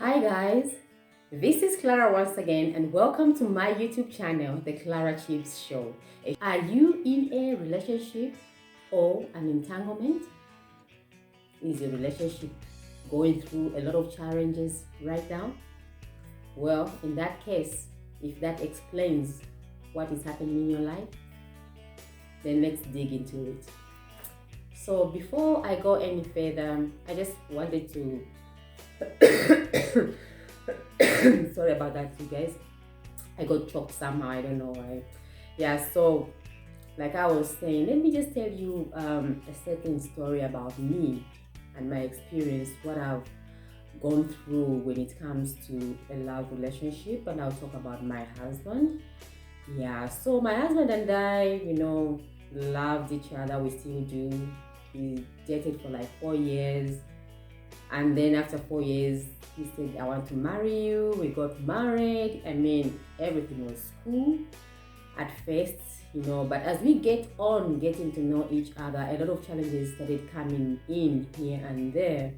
Hi guys, this is Clara once again and welcome to my YouTube channel, The Clara Chips Show. Are you in a relationship or an entanglement? Is your relationship going through a lot of challenges right now? Well, in that case, if that explains what is happening in your life, then let's dig into it. So before I go any further, I just wanted to sorry about that, you guys. I got choked somehow, I don't know why. Yeah, so like I was saying, let me just tell you a certain story about me and my experience, what I've gone through when it comes to a love relationship. And I'll talk about my husband. Yeah, so my husband and I, loved each other. We still do. We dated for like 4 years. And then after 4 years, he said, I want to marry you. We got married. I mean, everything was cool at first, but as we get on getting to know each other, a lot of challenges started coming in here and there.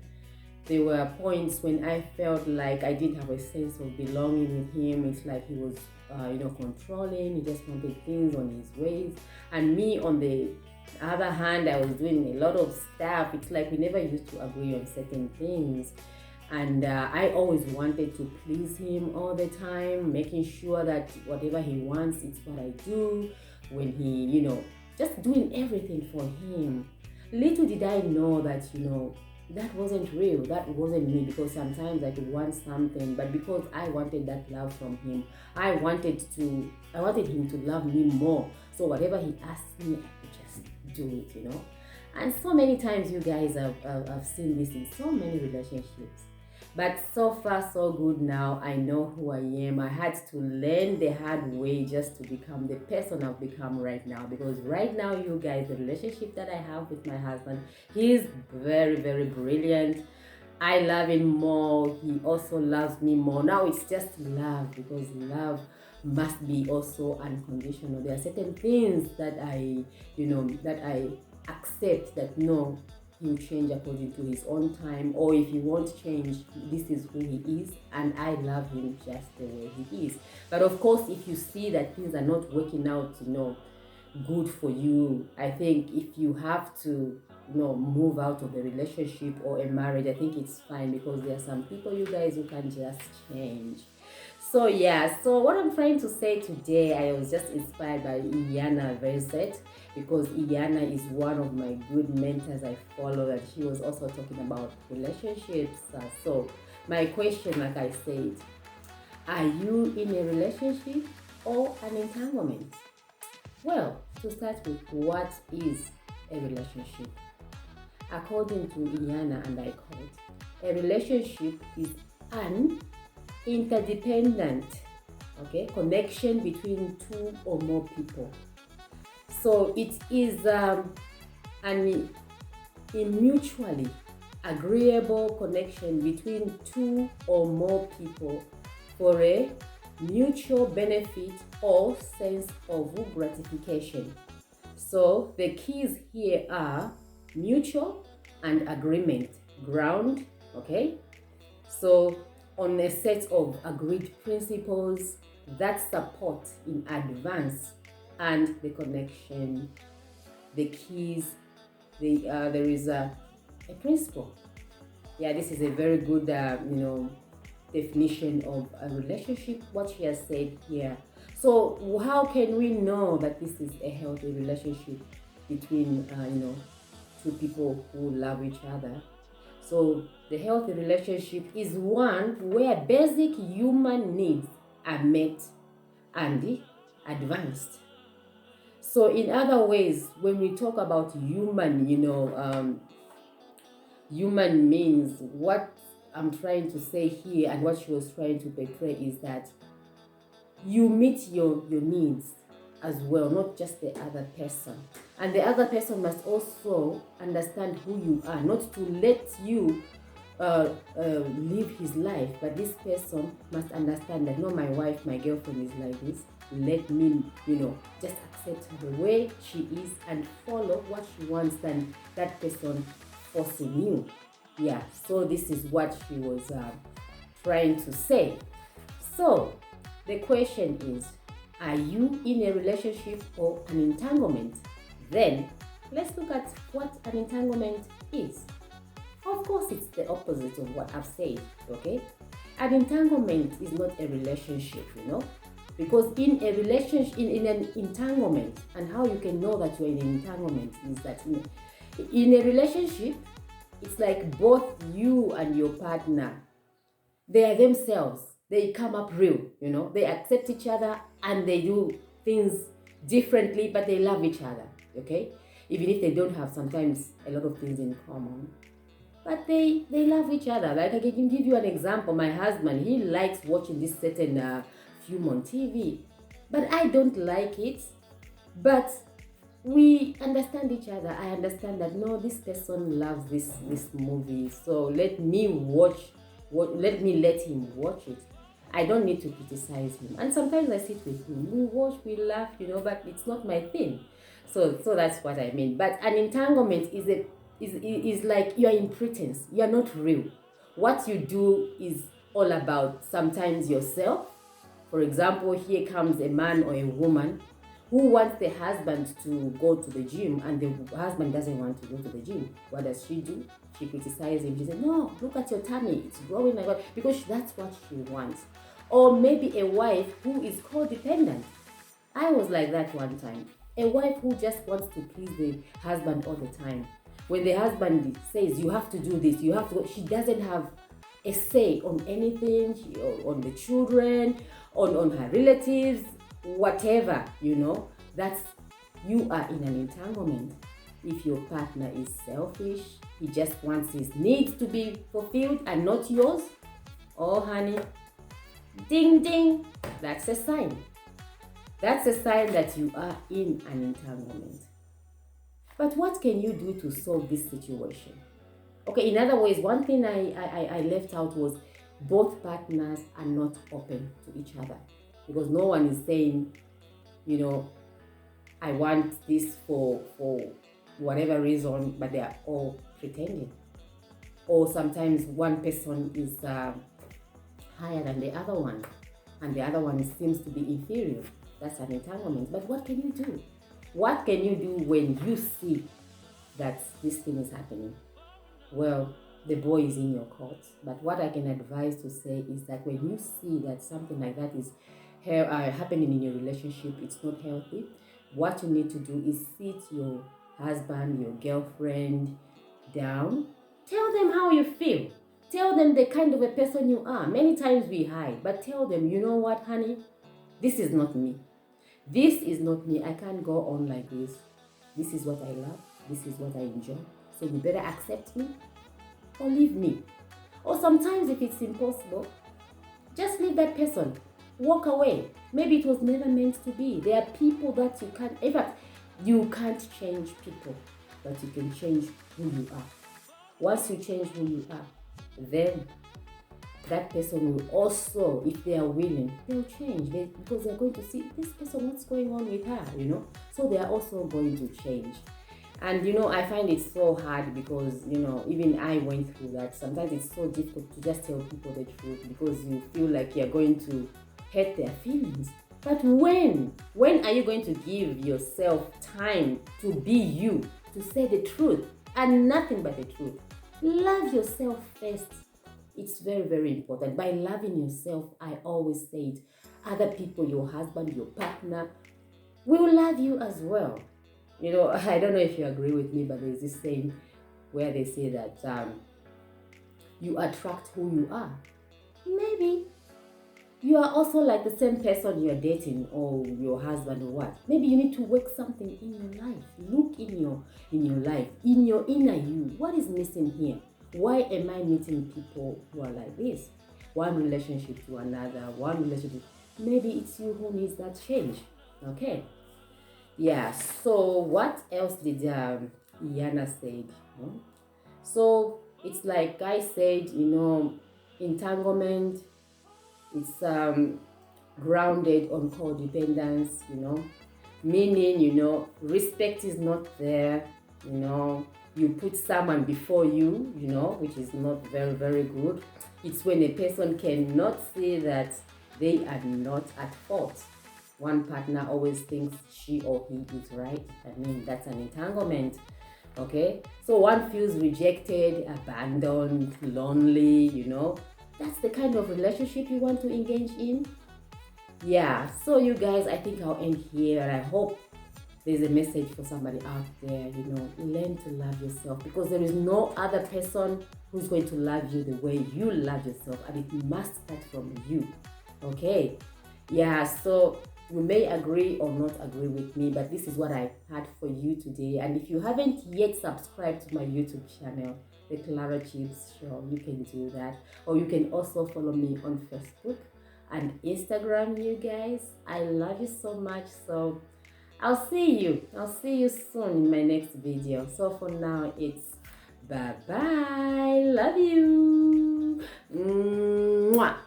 There were points when I felt like I didn't have a sense of belonging with him. It's like he was, controlling. He just wanted things on his ways. And me, on the other hand, I was doing a lot of stuff. It's like we never used to agree on certain things. And I always wanted to please him all the time, making sure that whatever he wants, it's what I do. When he, just doing everything for him. Little did I know that, that wasn't real. That wasn't me, because sometimes I could want something, but because I wanted that love from him, I wanted him to love me more. So whatever he asked me, I could just do it. And so many times you guys have seen this in so many relationships. But so far, so good now. I know who I am. I had to learn the hard way just to become the person I've become right now. Because right now, you guys, the relationship that I have with my husband, he's very, very brilliant. I love him more. He also loves me more. Now it's just love, because love must be also unconditional. There are certain things that I accept, that no, he'll change according to his own time, or if he won't change, this is who he is, and I love him just the way he is. But of course, if you see that things are not working out, good for you, I think if you have to, move out of a relationship or a marriage, I think it's fine, because there are some people, you guys, who can just change. So yeah, so what I'm trying to say today, I was just inspired by Iyana Verset, because Iyana is one of my good mentors I follow, and she was also talking about relationships. So my question, like I said, are you in a relationship or an entanglement? Well, to start with, what is a relationship? According to Iyana, and I quote, a relationship is an interdependent, connection between two or more people. So it is an mutually agreeable connection between two or more people for a mutual benefit or sense of gratification. So the keys here are mutual and agreement, ground, So on a set of agreed principles that support in advance, and the connection, the keys, there is a principle. Yeah, this is a very good, definition of a relationship, what she has said here. So how can we know that this is a healthy relationship between, two people who love each other? So the healthy relationship is one where basic human needs are met and advanced. So in other ways, when we talk about human, human means, what I'm trying to say here and what she was trying to portray is that you meet your needs as well, not just the other person. And the other person must also understand who you are, not to let you live his life, but this person must understand that, no, my wife, my girlfriend is like this. Let me, just accept her the way she is and follow what she wants, than that person forcing you. Yeah, so this is what she was trying to say. So the question is, are you in a relationship or an entanglement? Then let's look at what an entanglement is. Of course, it's the opposite of what I've said, okay? An entanglement is not a relationship, because in a relationship, in an entanglement, and how you can know that you're in an entanglement is that in a relationship, it's like both you and your partner, they are themselves. They come up real, they accept each other and they do things differently, but they love each other, okay? Even if they don't have sometimes a lot of things in common, but they love each other. Like I can give you an example. My husband, he likes watching this certain film on TV, but I don't like it. But we understand each other. I understand that no, this person loves this movie, so let me let him watch it. I don't need to criticize him. And sometimes I sit with him, we watch, we laugh, but it's not my thing. So that's what I mean. But an entanglement is like you're in pretense. You're not real. What you do is all about sometimes yourself. For example, here comes a man or a woman who wants the husband to go to the gym, and the husband doesn't want to go to the gym. What does she do? She criticizes him. She says, no, look at your tummy. It's growing like that, because that's what she wants. Or maybe a wife who is codependent. I was like that one time. A wife who just wants to please the husband all the time. When the husband says, you have to do this, you have to go, she doesn't have a say on anything, on the children, on her relatives, whatever, that's, you are in an entanglement. If your partner is selfish, he just wants his needs to be fulfilled and not yours, oh honey, ding ding, that's a sign. That's a sign that you are in an entanglement. But what can you do to solve this situation? Okay, in other words, one thing I left out was both partners are not open to each other, because no one is saying, I want this for whatever reason, but they are all pretending. Or sometimes one person is higher than the other one, and the other one seems to be inferior. That's an entanglement. But what can you do? What can you do when you see that this thing is happening? Well, the boy is in your court. But what I can advise to say is that when you see that something like that is happening in your relationship, it's not healthy, what you need to do is sit your husband, your girlfriend down. Tell them how you feel. Tell them the kind of a person you are. Many times we hide, but tell them, you know what, honey? This is not me. This is not me. I can't go on like this. This is what I love. This is what I enjoy. So you better accept me or leave me. Or sometimes if it's impossible, just leave that person. Walk away. Maybe it was never meant to be. There are people that you can't, in fact, you can't change people, but you can change who you are. Once you change who you are, then that person will also, if they are willing, they'll change, because they're going to see this person, what's going on with her, so they are also going to change. And I find it so hard because even I went through that. Sometimes it's so difficult to just tell people the truth, because you feel like you're going to hurt their feelings. But when are you going to give yourself time to be you, to say the truth and nothing but the truth? Love yourself first. It's very, very important. By loving yourself, I always say it, other people, your husband, your partner, will love you as well. I don't know if you agree with me, but there's this saying where they say that you attract who you are. Maybe you are also like the same person you're dating, or your husband, or what. Maybe you need to work something in your life. Look in your life, in your inner you. What is missing here? Why am I meeting people who are like this? One relationship to another, one relationship. Maybe it's you who needs that change. Okay. Yeah. So what else did Iana said? So it's like I said, entanglement. It's grounded on codependence. Meaning, respect is not there. you put someone before you, you know, which is not very, very good. It's when a person cannot see that they are not at fault. One partner always thinks she or he is right. I mean, that's an entanglement. Okay, so one feels rejected, abandoned, lonely, you know. That's the kind of relationship you want to engage in. Yeah, so you guys, I think I'll end here. And I hope there's a message for somebody out there. You know, learn to love yourself, because there is no other person who's going to love you the way you love yourself, and it must start from you. Okay, yeah, so you may agree or not agree with me, but this is what I had for you today. And if you haven't yet subscribed to my YouTube channel, The Clara Chips Show, you can do that. Or you can also follow me on Facebook and Instagram, you guys. I love you so much. So I'll see you. I'll see you soon in my next video. So for now, it's bye bye. Love you. Mwah.